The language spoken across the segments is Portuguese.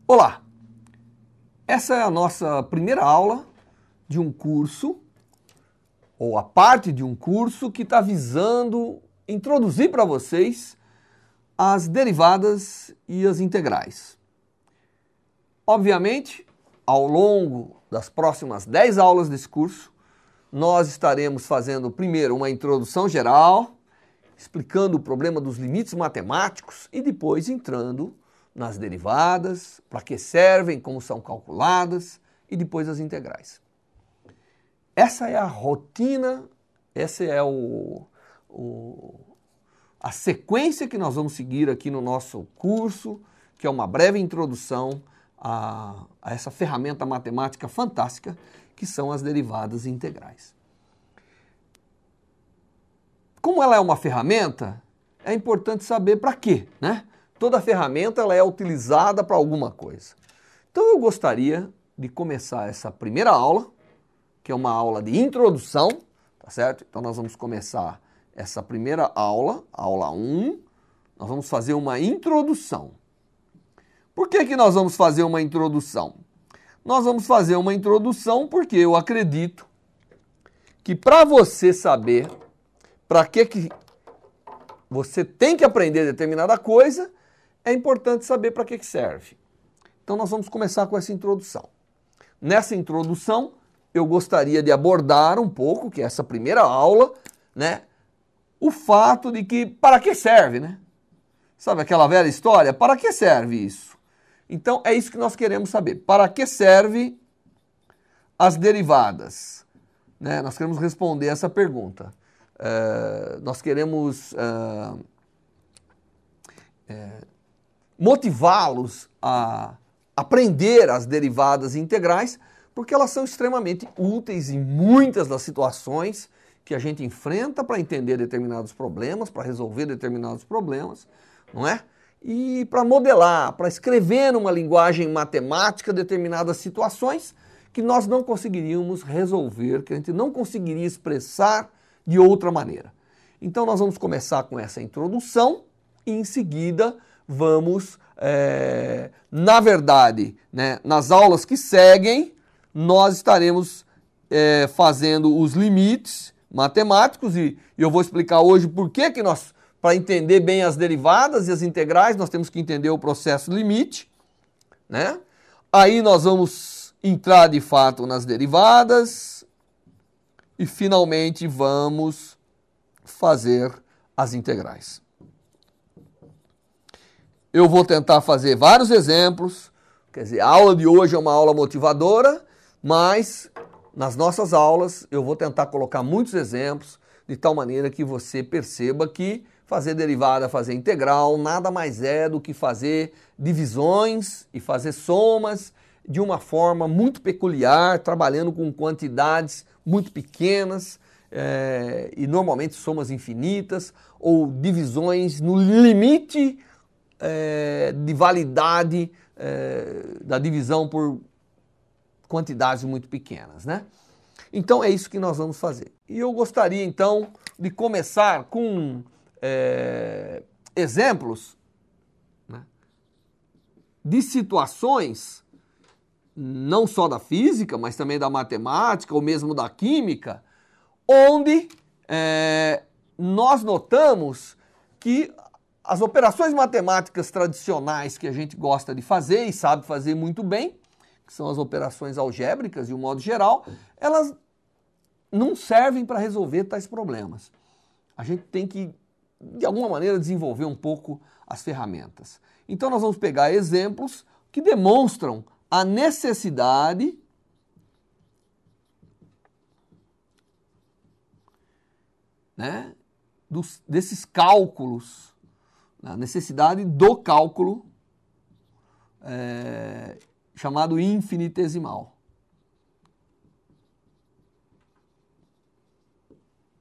Olá! Essa é a nossa primeira aula de um curso, ou a parte de um curso que está visando introduzir para vocês as derivadas e as integrais. Obviamente, ao longo das próximas 10 aulas desse curso, nós estaremos fazendo primeiro uma introdução geral, explicando o problema dos limites matemáticos e depois entrando nas derivadas, para que servem, como são calculadas e depois as integrais. Essa é a rotina, essa é a sequência que nós vamos seguir aqui no nosso curso, que é uma breve introdução a essa ferramenta matemática fantástica que são as derivadas e integrais. Como ela é uma ferramenta, é importante saber para quê, né? Toda ferramenta ela é utilizada para alguma coisa. Então eu gostaria de começar essa primeira aula, que é uma aula de introdução, tá certo? Então nós vamos começar essa primeira aula, aula 1, nós vamos fazer uma introdução. Por que nós vamos fazer uma introdução? Nós vamos fazer uma introdução porque eu acredito que para você saber para que você tem que aprender determinada coisa, é importante saber para que serve. Então nós vamos começar com essa introdução. Nessa introdução, eu gostaria de abordar um pouco, que é essa primeira aula, né, o fato de que para que serve, né? Sabe aquela velha história? Para que serve isso? Então é isso que nós queremos saber. Para que serve as derivadas? Né? Nós queremos responder essa pergunta. Nós queremos motivá-los a aprender as derivadas integrais, porque elas são extremamente úteis em muitas das situações que a gente enfrenta para entender determinados problemas, para resolver determinados problemas, não é? E para modelar, para escrever numa linguagem matemática determinadas situações que nós não conseguiríamos resolver, que a gente não conseguiria expressar de outra maneira. Então nós vamos começar com essa introdução e em seguida vamos, na verdade, né, nas aulas que seguem, nós estaremos fazendo os limites matemáticos e eu vou explicar hoje por que nós, para entender bem as derivadas e as integrais, nós temos que entender o processo limite, né? Aí nós vamos entrar de fato nas derivadas e finalmente vamos fazer as integrais. Eu vou tentar fazer vários exemplos, quer dizer, a aula de hoje é uma aula motivadora, mas nas nossas aulas eu vou tentar colocar muitos exemplos, de tal maneira que você perceba que fazer derivada, fazer integral, nada mais é do que fazer divisões e fazer somas de uma forma muito peculiar, trabalhando com quantidades muito pequenas e normalmente somas infinitas ou divisões no limite de validade da divisão por quantidades muito pequenas, né? Então é isso que nós vamos fazer. E eu gostaria então de começar com exemplos, né, de situações não só da física, mas também da matemática ou mesmo da química, onde nós notamos que as operações matemáticas tradicionais que a gente gosta de fazer e sabe fazer muito bem, que são as operações algébricas de um modo geral, elas não servem para resolver tais problemas. A gente tem que, de alguma maneira, desenvolver um pouco as ferramentas. Então nós vamos pegar exemplos que demonstram a necessidade desses cálculos, a necessidade do cálculo chamado infinitesimal.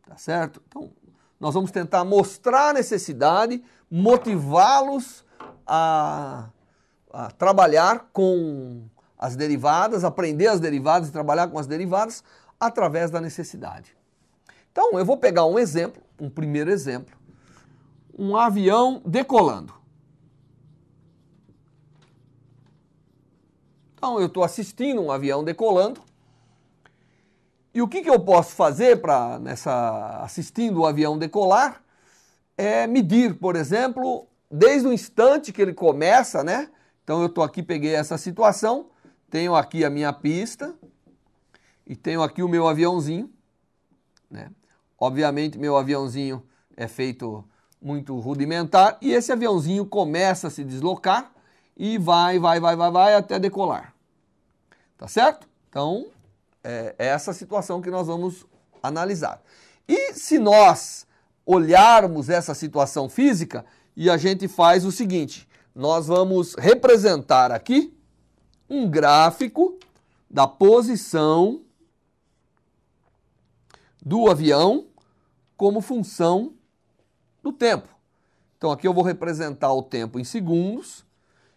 Tá certo? Então, nós vamos tentar mostrar a necessidade, motivá-los a trabalhar com as derivadas, aprender as derivadas e trabalhar com as derivadas através da necessidade. Então, eu vou pegar um exemplo, um primeiro exemplo, um avião decolando. Então eu estou assistindo um avião decolando. E o que eu posso fazer para assistindo o avião decolar é medir, por exemplo, desde o instante que ele começa, né? Então eu estou aqui, peguei essa situação, tenho aqui a minha pista e tenho aqui o meu aviãozinho, né? Obviamente meu aviãozinho é feito muito rudimentar e esse aviãozinho começa a se deslocar e vai até decolar. Tá certo? Então, é essa situação que nós vamos analisar. E se nós olharmos essa situação física e a gente faz o seguinte, nós vamos representar aqui um gráfico da posição do avião como função do tempo. Então aqui eu vou representar o tempo em segundos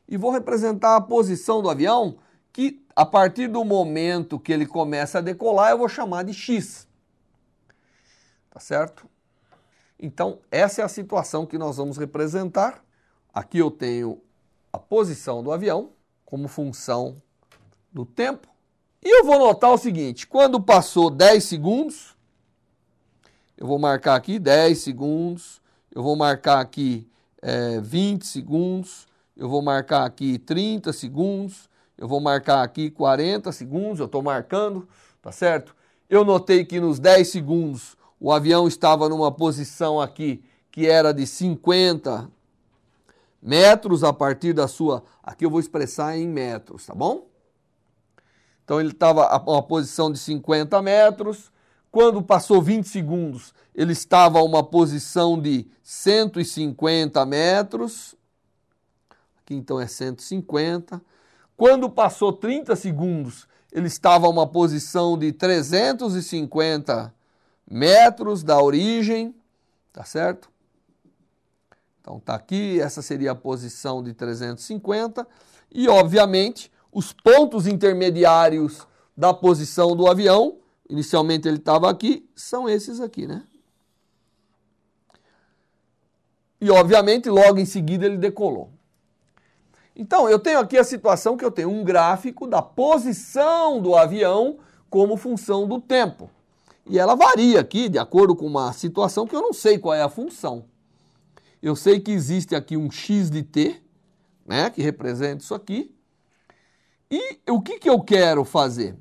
e vou representar a posição do avião que a partir do momento que ele começa a decolar eu vou chamar de x. Tá certo? Então essa é a situação que nós vamos representar. Aqui eu tenho a posição do avião como função do tempo. E eu vou notar o seguinte, quando passou 10 segundos, eu vou marcar aqui 10 segundos, eu vou marcar aqui 20 segundos, eu vou marcar aqui 30 segundos, eu vou marcar aqui 40 segundos, eu estou marcando, tá certo? Eu notei que nos 10 segundos o avião estava numa posição aqui que era de 50 metros a partir da sua... Aqui eu vou expressar em metros, tá bom? Então ele estava a uma posição de 50 metros. Quando passou 20 segundos, ele estava a uma posição de 150 metros. Aqui então é 150. Quando passou 30 segundos, ele estava a uma posição de 350 metros da origem, tá certo? Então tá aqui, essa seria a posição de 350 e obviamente os pontos intermediários da posição do avião, inicialmente ele estava aqui, são esses aqui, né? E obviamente logo em seguida ele decolou. Então eu tenho aqui a situação que eu tenho um gráfico da posição do avião como função do tempo. E ela varia aqui de acordo com uma situação que eu não sei qual é a função. Eu sei que existe aqui um x de t, né, que representa isso aqui. E o que eu quero fazer?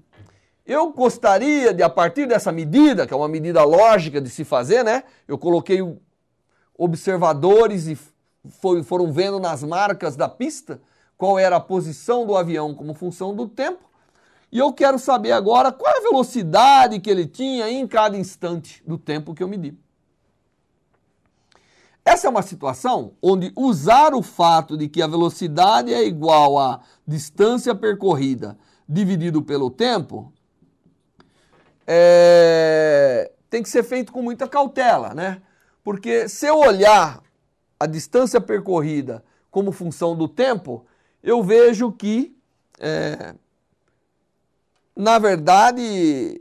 Eu gostaria de, a partir dessa medida, que é uma medida lógica de se fazer, né? Eu coloquei observadores e foram vendo nas marcas da pista qual era a posição do avião como função do tempo. E eu quero saber agora qual é a velocidade que ele tinha em cada instante do tempo que eu medi. Essa é uma situação onde usar o fato de que a velocidade é igual à distância percorrida dividido pelo tempo tem que ser feito com muita cautela, né? Porque se eu olhar a distância percorrida como função do tempo, eu vejo que, na verdade,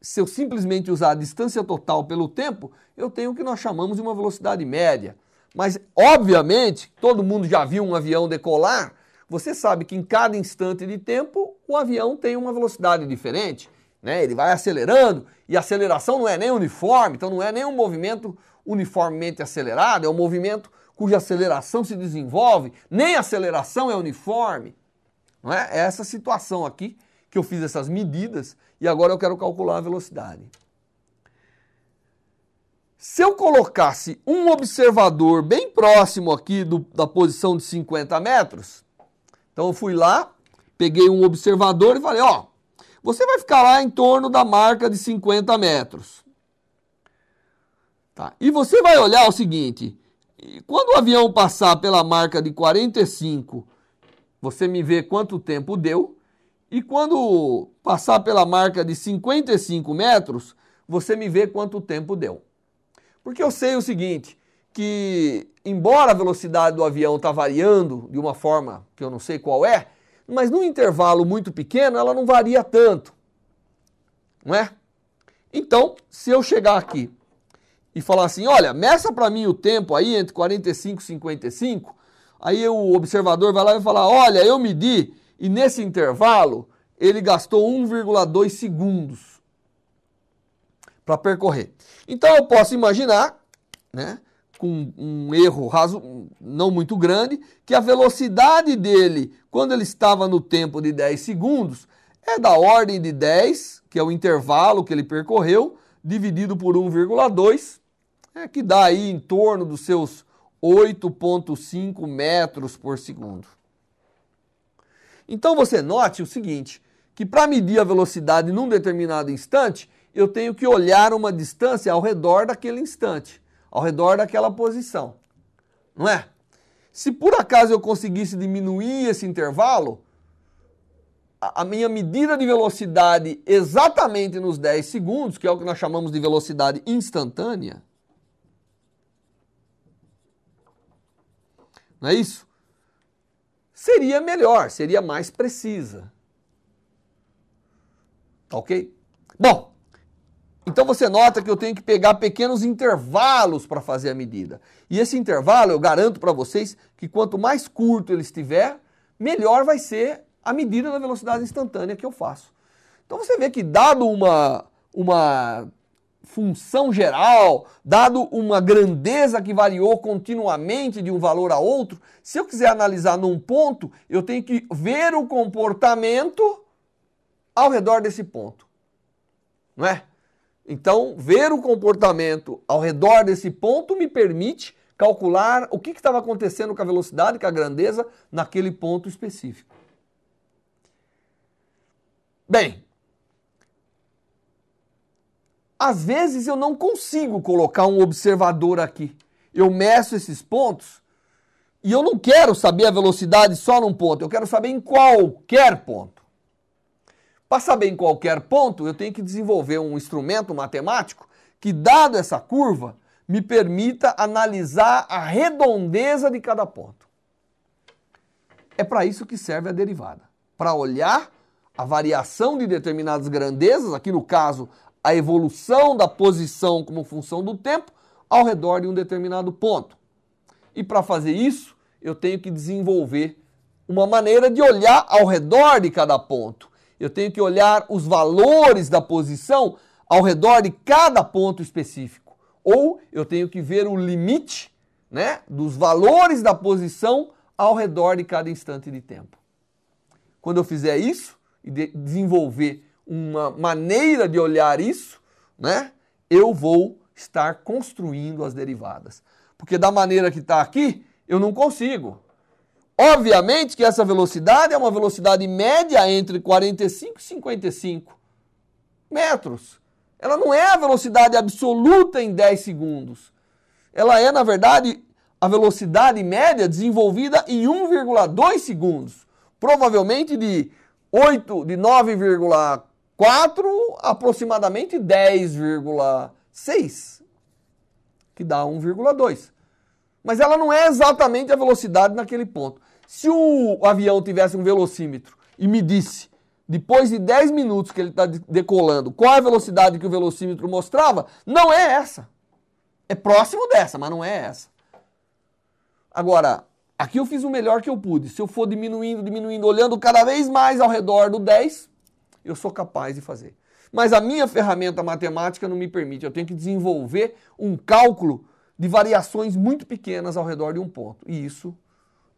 se eu simplesmente usar a distância total pelo tempo, eu tenho o que nós chamamos de uma velocidade média. Mas, obviamente, todo mundo já viu um avião decolar, você sabe que em cada instante de tempo o avião tem uma velocidade diferente, né? Ele vai acelerando e a aceleração não é nem uniforme, então não é nem um movimento uniformemente acelerado, é um movimento cuja aceleração se desenvolve, nem a aceleração é uniforme. Não é? É essa situação aqui que eu fiz essas medidas e agora eu quero calcular a velocidade. Se eu colocasse um observador bem próximo aqui da posição de 50 metros, então eu fui lá, peguei um observador e falei, ó, você vai ficar lá em torno da marca de 50 metros. Tá? E você vai olhar o seguinte, quando o avião passar pela marca de 45, você me vê quanto tempo deu, e quando passar pela marca de 55 metros, você me vê quanto tempo deu. Porque eu sei o seguinte, que embora a velocidade do avião está variando de uma forma que eu não sei qual é, mas num intervalo muito pequeno ela não varia tanto, não é? Então, se eu chegar aqui e falar assim, olha, meça para mim o tempo aí entre 45 e 55, Aí o observador vai lá e vai falar, olha, eu medi e nesse intervalo ele gastou 1,2 segundos para percorrer. Então eu posso imaginar, né, com um erro não muito grande, que a velocidade dele, quando ele estava no tempo de 10 segundos, é da ordem de 10, que é o intervalo que ele percorreu, dividido por 1,2, que dá aí em torno dos seus 8,5 metros por segundo. Então você note o seguinte, que para medir a velocidade num determinado instante, eu tenho que olhar uma distância ao redor daquele instante, ao redor daquela posição, não é? Se por acaso eu conseguisse diminuir esse intervalo, a minha medida de velocidade exatamente nos 10 segundos, que é o que nós chamamos de velocidade instantânea, não é isso? Seria melhor, seria mais precisa. Tá ok? Bom, então você nota que eu tenho que pegar pequenos intervalos para fazer a medida. E esse intervalo, eu garanto para vocês que quanto mais curto ele estiver, melhor vai ser a medida da velocidade instantânea que eu faço. Então você vê que dado uma função geral, dado uma grandeza que variou continuamente de um valor a outro, se eu quiser analisar num ponto, eu tenho que ver o comportamento ao redor desse ponto, não é? Então, ver o comportamento ao redor desse ponto me permite calcular o que estava acontecendo com a velocidade, com a grandeza, naquele ponto específico. Bem, às vezes eu não consigo colocar um observador aqui. Eu meço esses pontos e eu não quero saber a velocidade só num ponto, eu quero saber em qualquer ponto. Para saber em qualquer ponto, eu tenho que desenvolver um instrumento matemático que, dado essa curva, me permita analisar a redondeza de cada ponto. É para isso que serve a derivada. Para olhar a variação de determinadas grandezas, aqui no caso, a evolução da posição como função do tempo, ao redor de um determinado ponto. E para fazer isso, eu tenho que desenvolver uma maneira de olhar ao redor de cada ponto. Eu tenho que olhar os valores da posição ao redor de cada ponto específico. Ou eu tenho que ver o limite, né, dos valores da posição ao redor de cada instante de tempo. Quando eu fizer isso e desenvolver uma maneira de olhar isso, né, eu vou estar construindo as derivadas. Porque da maneira que está aqui, eu não consigo. Obviamente que essa velocidade é uma velocidade média entre 45 e 55 metros. Ela não é a velocidade absoluta em 10 segundos. Ela é, na verdade, a velocidade média desenvolvida em 1,2 segundos. Provavelmente de 9,4 aproximadamente 10,6, que dá 1,2. Mas ela não é exatamente a velocidade naquele ponto. Se o avião tivesse um velocímetro e medisse, depois de 10 minutos que ele está decolando, qual a velocidade que o velocímetro mostrava, não é essa. É próximo dessa, mas não é essa. Agora, aqui eu fiz o melhor que eu pude. Se eu for diminuindo, olhando cada vez mais ao redor do 10, eu sou capaz de fazer. Mas a minha ferramenta matemática não me permite. Eu tenho que desenvolver um cálculo de variações muito pequenas ao redor de um ponto. E isso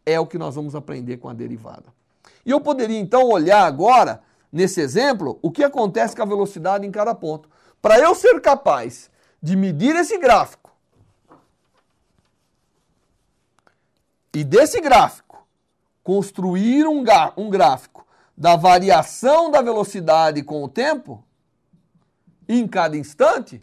é o que nós vamos aprender com a derivada. E eu poderia então olhar agora, nesse exemplo, o que acontece com a velocidade em cada ponto. Para eu ser capaz de medir esse gráfico e desse gráfico construir um gráfico da variação da velocidade com o tempo, em cada instante,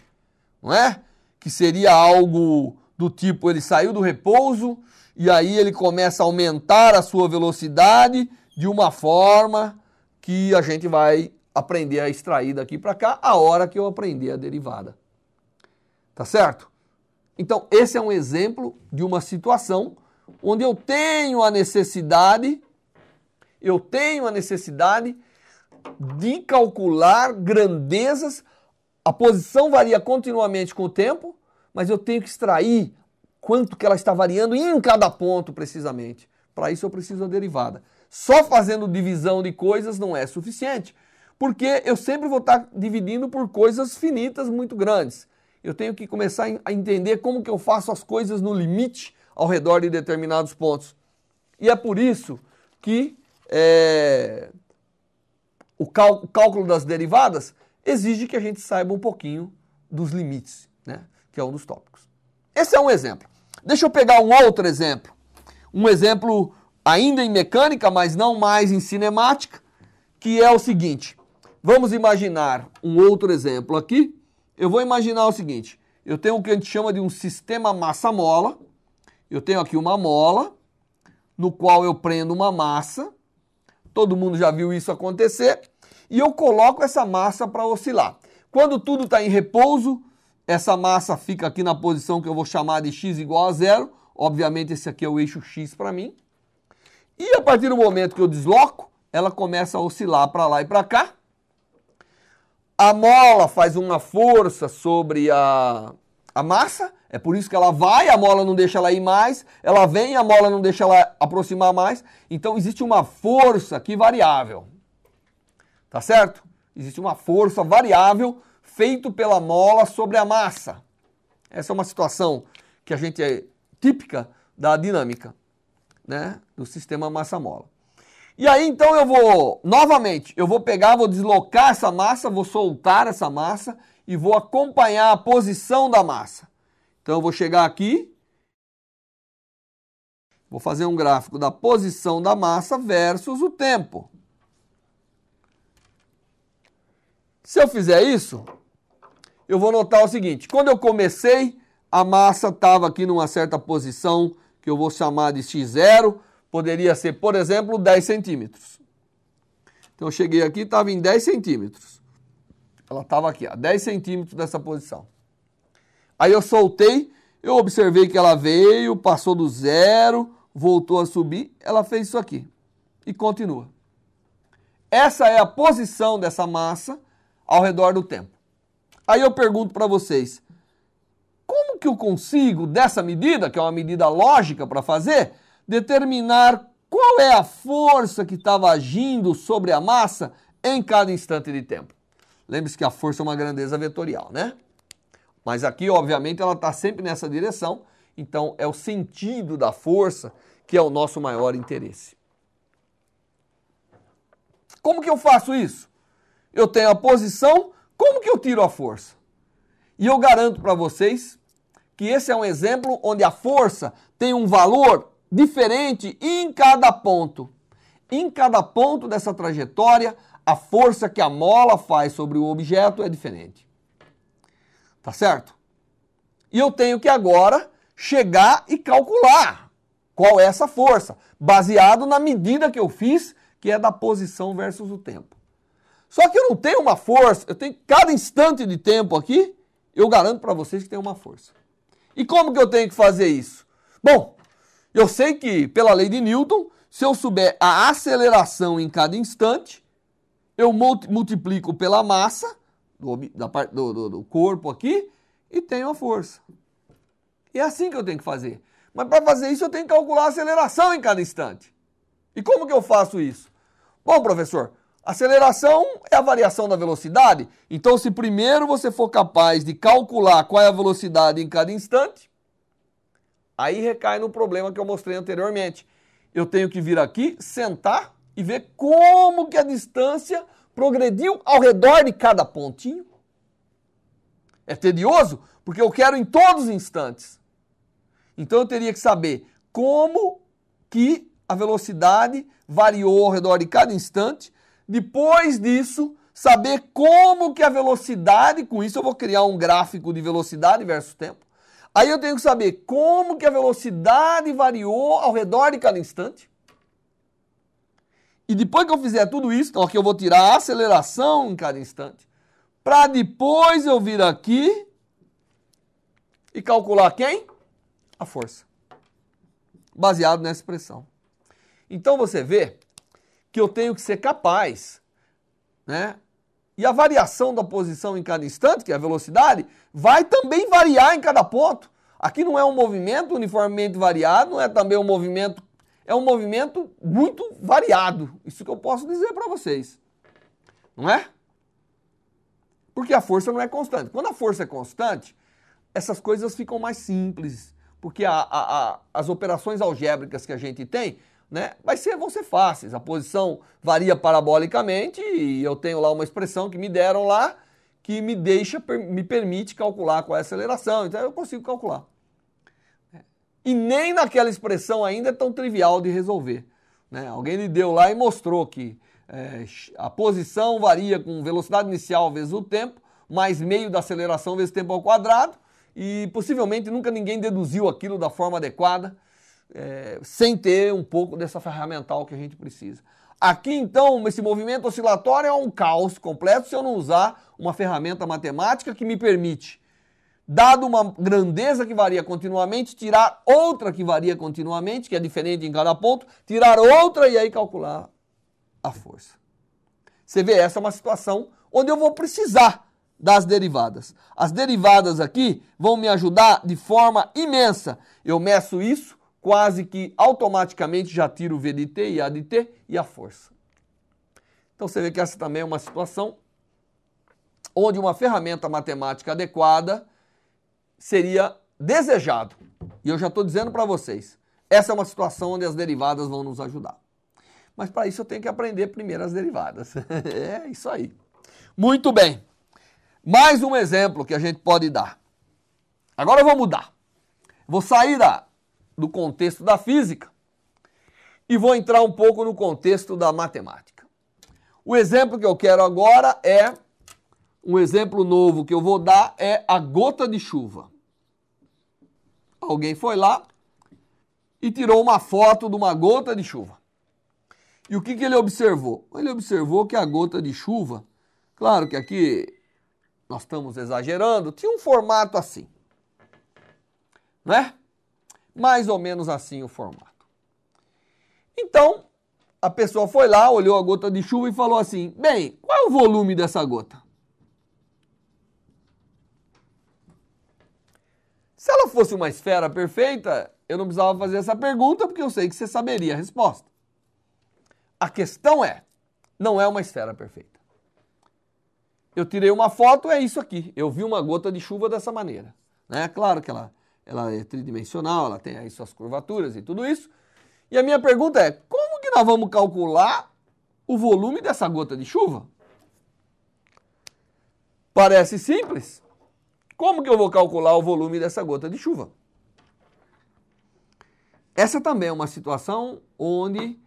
não é? Que seria algo do tipo, ele saiu do repouso e aí ele começa a aumentar a sua velocidade de uma forma que a gente vai aprender a extrair daqui para cá a hora que eu aprender a derivada. Tá certo? Então, esse é um exemplo de uma situação onde eu tenho a necessidade de calcular grandezas. A posição varia continuamente com o tempo, mas eu tenho que extrair quanto que ela está variando em cada ponto precisamente. Para isso eu preciso da derivada. Só fazendo divisão de coisas não é suficiente, porque eu sempre vou estar dividindo por coisas finitas muito grandes. Eu tenho que começar a entender como que eu faço as coisas no limite ao redor de determinados pontos. E é por isso que o cálculo das derivadas exige que a gente saiba um pouquinho dos limites, né? Que é um dos tópicos. Esse é um exemplo. Deixa eu pegar um outro exemplo. Um exemplo ainda em mecânica, mas não mais em cinemática, que é o seguinte. Vamos imaginar um outro exemplo aqui. Eu vou imaginar o seguinte. Eu tenho o que a gente chama de um sistema massa-mola. Eu tenho aqui uma mola, no qual eu prendo uma massa. Todo mundo já viu isso acontecer. E eu coloco essa massa para oscilar. Quando tudo está em repouso, essa massa fica aqui na posição que eu vou chamar de x igual a zero. Obviamente esse aqui é o eixo x para mim. E a partir do momento que eu desloco, ela começa a oscilar para lá e para cá. A mola faz uma força sobre a massa, é por isso que ela vai, a mola não deixa ela ir mais, ela vem, a mola não deixa ela aproximar mais. Então existe uma força aqui variável, tá certo? Existe uma força variável feita pela mola sobre a massa. Essa é uma situação que a gente é típica da dinâmica, né, do sistema massa-mola. E aí, então, eu vou pegar, vou deslocar essa massa, vou soltar essa massa e vou acompanhar a posição da massa. Então, eu vou chegar aqui, vou fazer um gráfico da posição da massa versus o tempo. Se eu fizer isso, eu vou notar o seguinte, quando eu comecei, a massa estava aqui numa certa posição que eu vou chamar de x0, poderia ser, por exemplo, 10 centímetros. Então eu cheguei aqui e estava em 10 centímetros. Ela estava aqui, a 10 centímetros dessa posição. Aí eu soltei, eu observei que ela veio, passou do zero, voltou a subir, ela fez isso aqui. E continua. Essa é a posição dessa massa ao redor do tempo. Aí eu pergunto para vocês, como que eu consigo, dessa medida, que é uma medida lógica para fazer, determinar qual é a força que estava agindo sobre a massa em cada instante de tempo? Lembre-se que a força é uma grandeza vetorial, né? Mas aqui, obviamente, ela está sempre nessa direção, então é o sentido da força que é o nosso maior interesse. Como que eu faço isso? Eu tenho a posição, como que eu tiro a força? E eu garanto para vocês que esse é um exemplo onde a força tem um valor diferente em cada ponto. Em cada ponto dessa trajetória, a força que a mola faz sobre o objeto é diferente. Tá certo? E eu tenho que agora chegar e calcular qual é essa força, baseado na medida que eu fiz, que é da posição versus o tempo. Só que eu não tenho uma força, eu tenho cada instante de tempo aqui, eu garanto para vocês que tem uma força. E como que eu tenho que fazer isso? Bom, eu sei que, pela lei de Newton, se eu souber a aceleração em cada instante, eu multiplico pela massa do corpo aqui e tenho a força. E é assim que eu tenho que fazer. Mas para fazer isso eu tenho que calcular a aceleração em cada instante. E como que eu faço isso? Bom, professor, aceleração é a variação da velocidade. Então, se primeiro você for capaz de calcular qual é a velocidade em cada instante, aí recai no problema que eu mostrei anteriormente. Eu tenho que vir aqui, sentar e ver como que a distância progrediu ao redor de cada pontinho. É tedioso, porque eu quero em todos os instantes. Então eu teria que saber como que a velocidade variou ao redor de cada instante. Depois disso, saber como que a velocidade, com isso eu vou criar um gráfico de velocidade versus tempo. Aí eu tenho que saber como que a velocidade variou ao redor de cada instante. E depois que eu fizer tudo isso, então aqui eu vou tirar a aceleração em cada instante. Para depois eu vir aqui e calcular quem? A força. Baseado nessa expressão. Então você vê que eu tenho que ser capaz, né? E a variação da posição em cada instante, que é a velocidade, vai também variar em cada ponto. Aqui não é um movimento uniformemente variado, não é também um movimento, é um movimento muito variado. Isso que eu posso dizer para vocês. Não é? Porque a força não é constante. Quando a força é constante, essas coisas ficam mais simples, porque as operações algébricas que a gente tem, né, vão ser fáceis. A posição varia parabolicamente e eu tenho lá uma expressão que me deram lá que me permite calcular qual é a aceleração, então eu consigo calcular. E nem naquela expressão ainda é tão trivial de resolver, né? Alguém lhe deu lá e mostrou que a posição varia com velocidade inicial vezes o tempo, mais meio da aceleração vezes tempo ao quadrado, e possivelmente nunca ninguém deduziu aquilo da forma adequada, sem ter um pouco dessa ferramental que a gente precisa. Aqui então, esse movimento oscilatório é um caos completo se eu não usar uma ferramenta matemática que me permite, dado uma grandeza que varia continuamente, tirar outra que varia continuamente, que é diferente em cada ponto, tirar outra e aí calcular a força. Você vê, essa é uma situação onde eu vou precisar das derivadas. As derivadas aqui vão me ajudar de forma imensa. Eu meço isso, quase que automaticamente já tiro o V de t e a de t e a força. Então você vê que essa também é uma situação onde uma ferramenta matemática adequada seria desejado. E eu já estou dizendo para vocês, essa é uma situação onde as derivadas vão nos ajudar. Mas para isso eu tenho que aprender primeiro as derivadas. É isso aí. Muito bem. Mais um exemplo que a gente pode dar. Agora eu vou mudar. Vou sair do contexto da física e vou entrar um pouco no contexto da matemática. O exemplo que eu quero agora um exemplo novo que eu vou dar é a gota de chuva. Alguém foi lá e tirou uma foto de uma gota de chuva. E o que ele observou? Ele observou que a gota de chuva, claro que aqui nós estamos exagerando, tinha um formato assim, né? Mais ou menos assim o formato. Então, a pessoa foi lá, olhou a gota de chuva e falou assim, bem, qual é o volume dessa gota? Se ela fosse uma esfera perfeita, eu não precisava fazer essa pergunta, porque eu sei que você saberia a resposta. A questão não é uma esfera perfeita. Eu tirei uma foto, é isso aqui. Eu vi uma gota de chuva dessa maneira, né? Claro que ela é tridimensional, ela tem aí suas curvaturas e tudo isso. E a minha pergunta é, como que nós vamos calcular o volume dessa gota de chuva? Parece simples. Como que eu vou calcular o volume dessa gota de chuva? Essa também é uma situação onde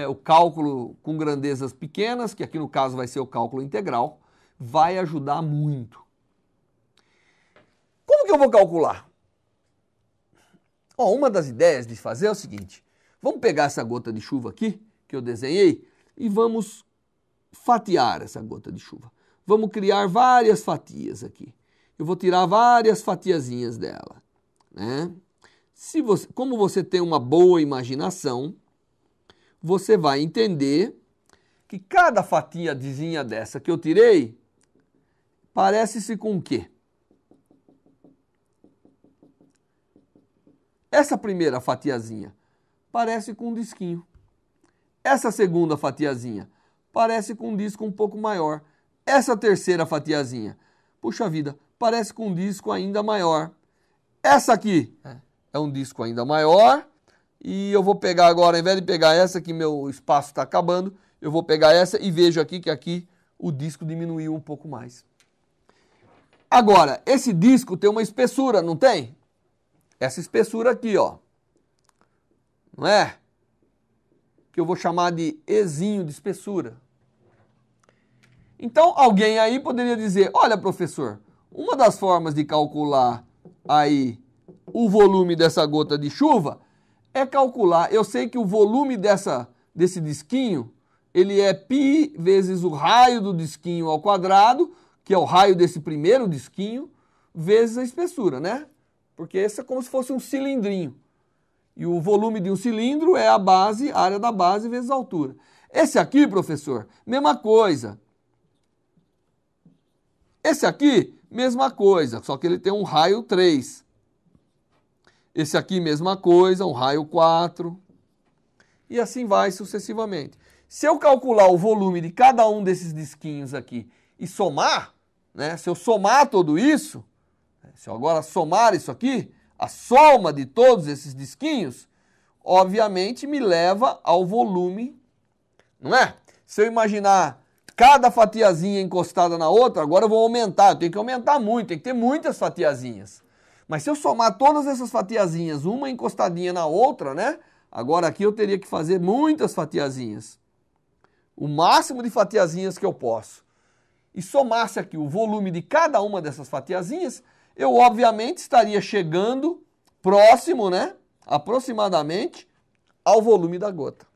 o cálculo com grandezas pequenas, que aqui no caso vai ser o cálculo integral, vai ajudar muito. Como que eu vou calcular? Uma das ideias de fazer é o seguinte, vamos pegar essa gota de chuva aqui, que eu desenhei, e vamos fatiar essa gota de chuva. Vamos criar várias fatias aqui. Eu vou tirar várias fatiazinhas dela, né? Como você tem uma boa imaginação, você vai entender que cada fatiazinha dessa que eu tirei parece-se com o quê? Essa primeira fatiazinha parece com um disquinho. Essa segunda fatiazinha parece com um disco um pouco maior. Essa terceira fatiazinha, puxa vida, parece com um disco ainda maior. Essa aqui é um disco ainda maior. E eu vou pegar agora, ao invés de pegar essa, que meu espaço está acabando, eu vou pegar essa e vejo aqui que aqui o disco diminuiu um pouco mais. Agora, esse disco tem uma espessura, não tem? Essa espessura aqui, ó. Não é? Que eu vou chamar de Ezinho de espessura. Então, alguém aí poderia dizer, olha, professor, uma das formas de calcular aí o volume dessa gota de chuva é calcular. Eu sei que o volume desse disquinho, ele é π vezes o raio do disquinho ao quadrado, que é o raio desse primeiro disquinho, vezes a espessura, né? Porque esse é como se fosse um cilindrinho. E o volume de um cilindro é a base, a área da base vezes a altura. Esse aqui, professor, mesma coisa. Esse aqui, mesma coisa, só que ele tem um raio 3. Esse aqui, mesma coisa, um raio 4. E assim vai sucessivamente. Se eu calcular o volume de cada um desses disquinhos aqui e somar, né, se eu somar tudo isso, se eu agora somar isso aqui, a soma de todos esses disquinhos, obviamente me leva ao volume, não é? Se eu imaginar cada fatiazinha encostada na outra, agora eu vou aumentar, eu tenho que aumentar muito, tem que ter muitas fatiazinhas. Mas se eu somar todas essas fatiazinhas, uma encostadinha na outra, né? Agora aqui eu teria que fazer muitas fatiazinhas. O máximo de fatiazinhas que eu posso. E somasse aqui o volume de cada uma dessas fatiazinhas, eu obviamente estaria chegando próximo, né? Aproximadamente ao volume da gota.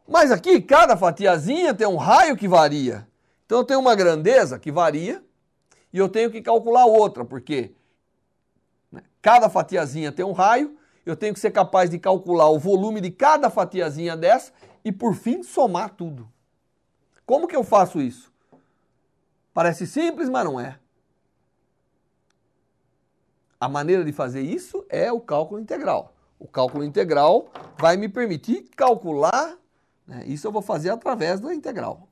Mas aqui, cada fatiazinha tem um raio que varia. Então eu tenho uma grandeza que varia e eu tenho que calcular outra, porque cada fatiazinha tem um raio, eu tenho que ser capaz de calcular o volume de cada fatiazinha dessa e, por fim, somar tudo. Como que eu faço isso? Parece simples, mas não é. A maneira de fazer isso é o cálculo integral. O cálculo integral vai me permitir calcular, né? Isso eu vou fazer através da integral.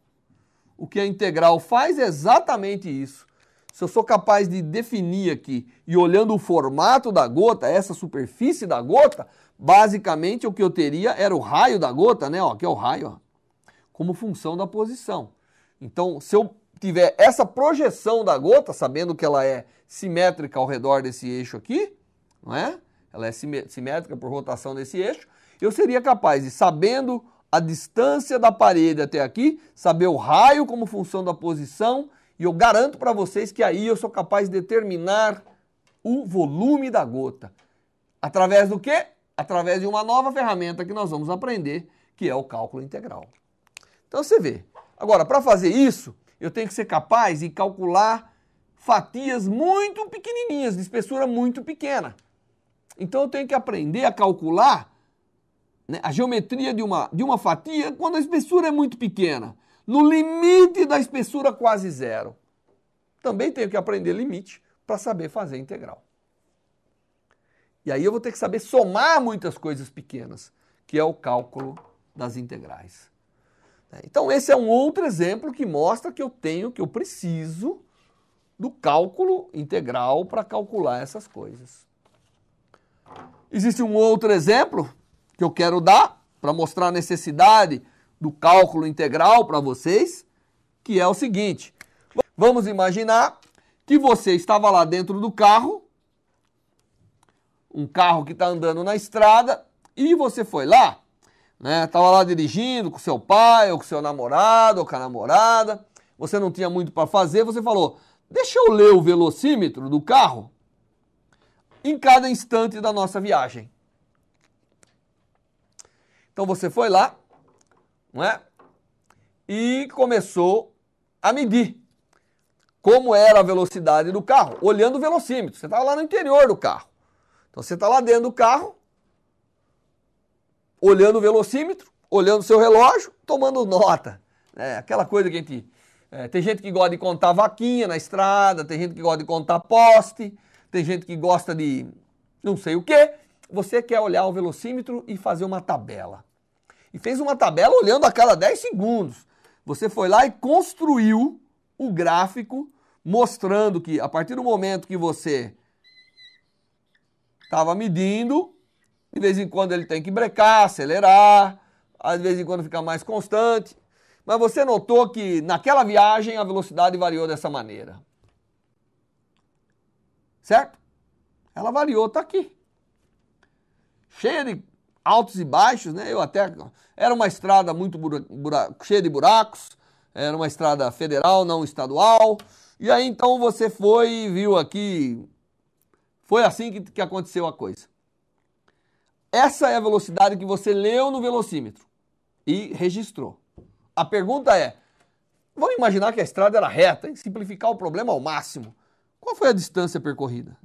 O que a integral faz é exatamente isso. Se eu sou capaz de definir aqui e olhando o formato da gota, essa superfície da gota, basicamente o que eu teria era o raio da gota, né? Ó, aqui é o raio, ó, como função da posição. Então, se eu tiver essa projeção da gota, sabendo que ela é simétrica ao redor desse eixo aqui, não é? Ela é simétrica por rotação desse eixo, eu seria capaz de, sabendo a distância da parede até aqui, saber o raio como função da posição, e eu garanto para vocês que aí eu sou capaz de determinar o volume da gota. Através do quê? Através de uma nova ferramenta que nós vamos aprender, que é o cálculo integral. Então você vê. Agora, para fazer isso, eu tenho que ser capaz de calcular fatias muito pequenininhas, de espessura muito pequena. Então eu tenho que aprender a calcular, né, a geometria de uma fatia quando a espessura é muito pequena. No limite da espessura quase zero. Também tenho que aprender limite para saber fazer integral. E aí eu vou ter que saber somar muitas coisas pequenas, que é o cálculo das integrais. Então esse é um outro exemplo que mostra que eu preciso do cálculo integral para calcular essas coisas. Existe um outro exemplo que eu quero dar para mostrar a necessidade do cálculo integral para vocês, que é o seguinte. Vamos imaginar que você estava lá dentro do carro, um carro que está andando na estrada, e você foi lá, né? Estava lá dirigindo com seu pai, ou com seu namorado, ou com a namorada, você não tinha muito para fazer, você falou, deixa eu ler o velocímetro do carro em cada instante da nossa viagem. Então você foi lá, não é? E começou a medir como era a velocidade do carro, olhando o velocímetro. Você estava lá no interior do carro. Então você está lá dentro do carro, olhando o velocímetro, olhando o seu relógio, tomando nota. Aquela coisa que a gente... tem gente que gosta de contar vaquinha na estrada, tem gente que gosta de contar poste, tem gente que gosta de não sei o quê. Você quer olhar o velocímetro e fazer uma tabela. E fez uma tabela olhando a cada 10 segundos. Você foi lá e construiu o gráfico mostrando que a partir do momento que você estava medindo, de vez em quando ele tem que brecar, acelerar, às vezes em quando fica mais constante. Mas você notou que naquela viagem a velocidade variou dessa maneira. Certo? Ela variou, está aqui. Cheia de altos e baixos, né? Era uma estrada muito cheia de buracos, era uma estrada federal, não estadual. E aí então você foi e viu aqui, foi assim que aconteceu a coisa. Essa é a velocidade que você leu no velocímetro e registrou. A pergunta é, vamos imaginar que a estrada era reta, hein? Simplificar o problema ao máximo. Qual foi a distância percorrida?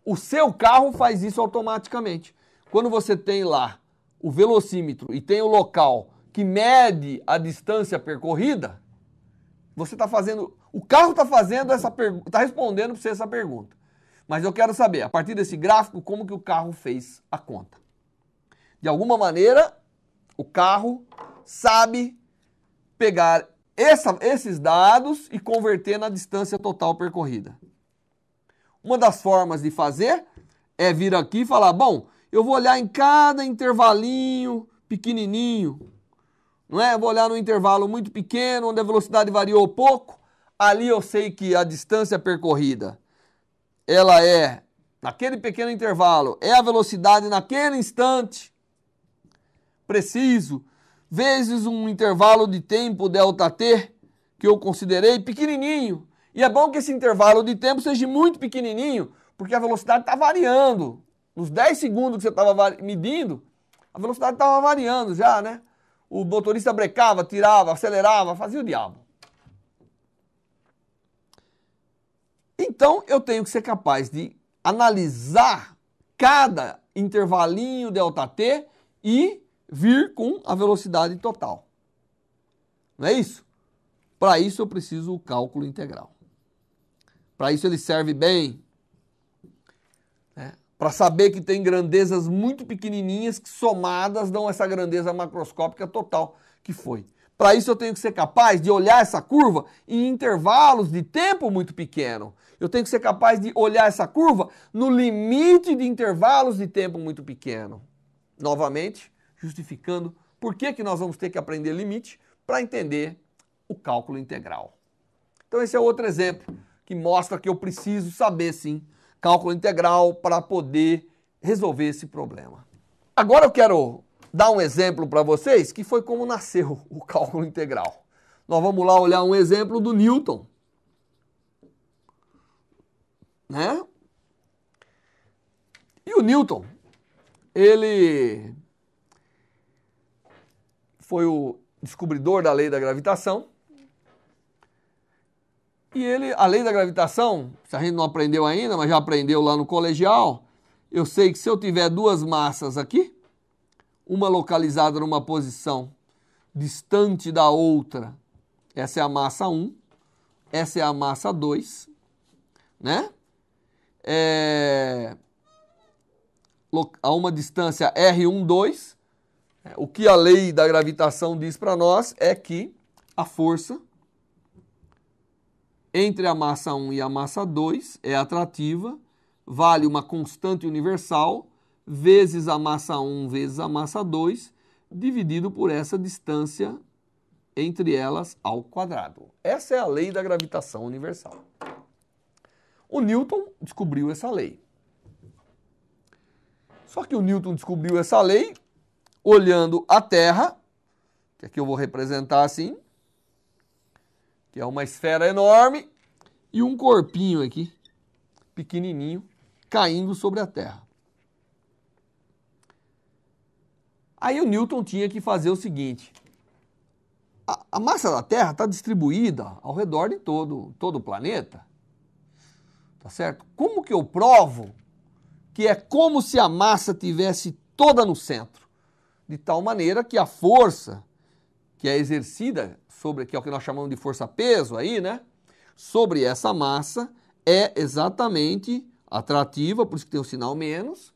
O seu carro faz isso automaticamente. Quando você tem lá o velocímetro e tem o local que mede a distância percorrida, você está fazendo, o carro está fazendo essa pergunta, está respondendo para você essa pergunta. Mas eu quero saber, a partir desse gráfico, como que o carro fez a conta. De alguma maneira, o carro sabe pegar esses dados e converter na distância total percorrida. Uma das formas de fazer é vir aqui e falar, bom, eu vou olhar em cada intervalinho pequenininho, não é? Eu vou olhar no intervalo muito pequeno, onde a velocidade variou pouco, ali eu sei que a distância percorrida, ela é, naquele pequeno intervalo, é a velocidade naquele instante preciso, vezes um intervalo de tempo ΔT, que eu considerei pequenininho. E é bom que esse intervalo de tempo seja muito pequenininho, porque a velocidade está variando. Nos 10 segundos que você estava medindo, a velocidade estava variando já, né? O motorista brecava, tirava, acelerava, fazia o diabo. Então, eu tenho que ser capaz de analisar cada intervalinho ΔT e vir com a velocidade total. Não é isso? Para isso eu preciso do cálculo integral. Para isso ele serve bem, né? Para saber que tem grandezas muito pequenininhas que somadas dão essa grandeza macroscópica total que foi. Para isso eu tenho que ser capaz de olhar essa curva em intervalos de tempo muito pequeno. Eu tenho que ser capaz de olhar essa curva no limite de intervalos de tempo muito pequeno. Novamente, justificando por que nós vamos ter que aprender limite para entender o cálculo integral. Então esse é outro exemplo que mostra que eu preciso saber sim cálculo integral para poder resolver esse problema. Agora eu quero dar um exemplo para vocês que foi como nasceu o cálculo integral. Nós vamos lá olhar um exemplo do Newton, né? E o Newton, ele foi o descobridor da lei da gravitação. E a lei da gravitação, se a gente não aprendeu ainda, mas já aprendeu lá no colegial, eu sei que se eu tiver duas massas aqui, uma localizada numa posição distante da outra, essa é a massa 1, essa é a massa 2, né? A uma distância R1, 2, o que a lei da gravitação diz para nós é que a força entre a massa 1 e a massa 2 é atrativa, vale uma constante universal, vezes a massa 1 vezes a massa 2, dividido por essa distância entre elas ao quadrado. Essa é a lei da gravitação universal. O Newton descobriu essa lei. Só que o Newton descobriu essa lei olhando a Terra, que aqui eu vou representar assim, que é uma esfera enorme, e um corpinho aqui, pequenininho, caindo sobre a Terra. Aí o Newton tinha que fazer o seguinte, a massa da Terra está distribuída ao redor de todo o planeta, tá certo? Como que eu provo que é como se a massa tivesse toda no centro? De tal maneira que a força que é exercida sobre, que é o que nós chamamos de força-peso aí, né? Sobre essa massa é exatamente atrativa, por isso que tem o sinal menos,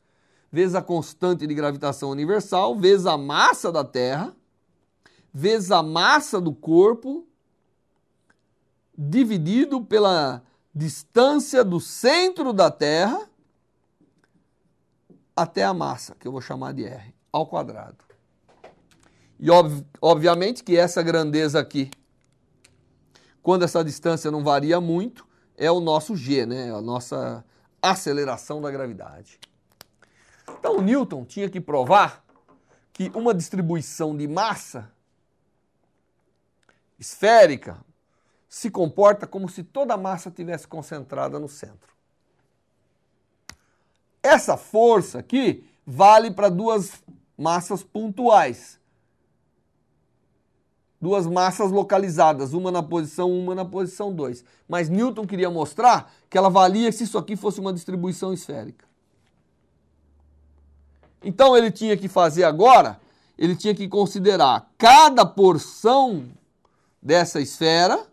vezes a constante de gravitação universal, vezes a massa da Terra, vezes a massa do corpo, dividido pela distância do centro da Terra até a massa, que eu vou chamar de R, ao quadrado. E obviamente que essa grandeza aqui, quando essa distância não varia muito, é o nosso G, né? A nossa aceleração da gravidade. Então o Newton tinha que provar que uma distribuição de massa esférica se comporta como se toda a massa tivesse concentrada no centro. Essa força aqui vale para duas massas pontuais. Duas massas localizadas, uma na posição 1, uma na posição 2. Mas Newton queria mostrar que ela valia se isso aqui fosse uma distribuição esférica. Então ele tinha que fazer agora ele tinha que considerar cada porção dessa esfera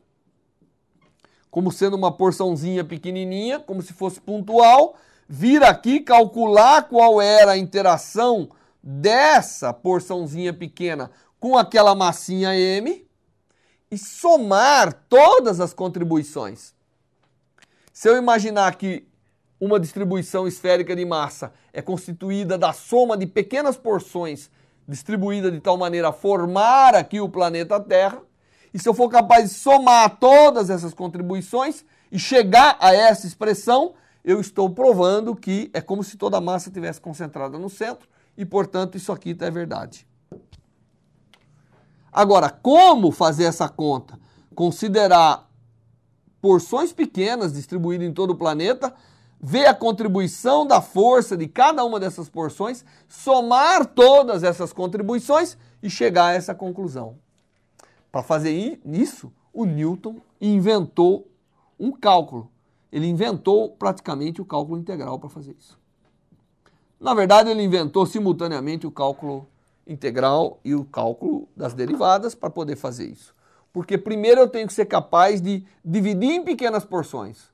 como sendo uma porçãozinha pequenininha, como se fosse pontual, vir aqui, calcular qual era a interação dessa porçãozinha pequena com aquela massinha M e somar todas as contribuições. Se eu imaginar que uma distribuição esférica de massa é constituída da soma de pequenas porções distribuídas de tal maneira a formar aqui o planeta Terra, e se eu for capaz de somar todas essas contribuições e chegar a essa expressão, eu estou provando que é como se toda a massa estivesse concentrada no centro e, portanto, isso aqui é verdade. Agora, como fazer essa conta? Considerar porções pequenas distribuídas em todo o planeta, ver a contribuição da força de cada uma dessas porções, somar todas essas contribuições e chegar a essa conclusão. Para fazer isso, o Newton inventou um cálculo. Ele inventou praticamente o cálculo integral para fazer isso. Na verdade, ele inventou simultaneamente o cálculo integral e o cálculo das derivadas para poder fazer isso. Porque primeiro eu tenho que ser capaz de dividir em pequenas porções.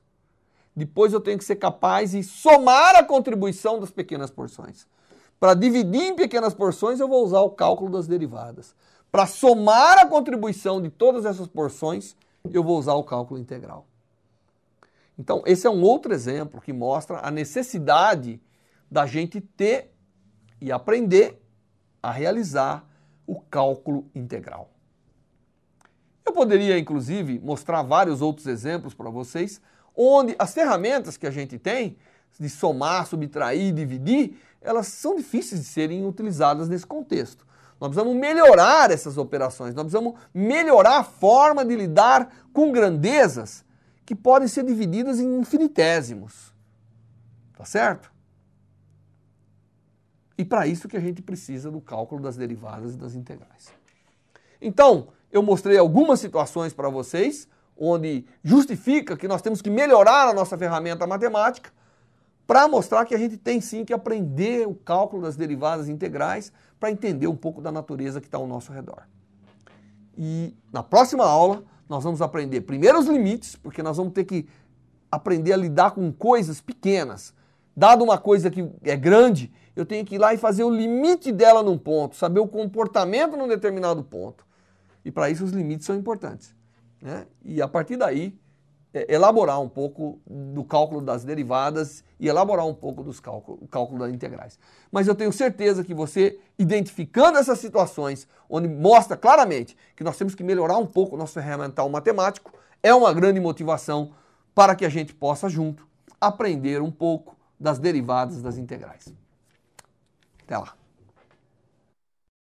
Depois eu tenho que ser capaz de somar a contribuição das pequenas porções. Para dividir em pequenas porções, eu vou usar o cálculo das derivadas. Para somar a contribuição de todas essas porções, eu vou usar o cálculo integral. Então, esse é um outro exemplo que mostra a necessidade da gente ter e aprender a realizar o cálculo integral. Eu poderia, inclusive, mostrar vários outros exemplos para vocês, onde as ferramentas que a gente tem, de somar, subtrair, dividir, elas são difíceis de serem utilizadas nesse contexto. Nós precisamos melhorar essas operações, nós precisamos melhorar a forma de lidar com grandezas que podem ser divididas em infinitésimos. Tá certo? E para isso que a gente precisa do cálculo das derivadas e das integrais. Então, eu mostrei algumas situações para vocês, onde justifica que nós temos que melhorar a nossa ferramenta matemática para mostrar que a gente tem sim que aprender o cálculo das derivadas integrais para entender um pouco da natureza que está ao nosso redor. E na próxima aula nós vamos aprender primeiro os limites, porque nós vamos ter que aprender a lidar com coisas pequenas. Dado uma coisa que é grande, eu tenho que ir lá e fazer o limite dela num ponto, saber o comportamento num determinado ponto. E para isso os limites são importantes, né? E a partir daí, elaborar um pouco do cálculo das derivadas e elaborar um pouco do cálculo das integrais. Mas eu tenho certeza que você, identificando essas situações, onde mostra claramente que nós temos que melhorar um pouco o nosso ferramental matemático, é uma grande motivação para que a gente possa, junto, aprender um pouco das derivadas das integrais. Até lá!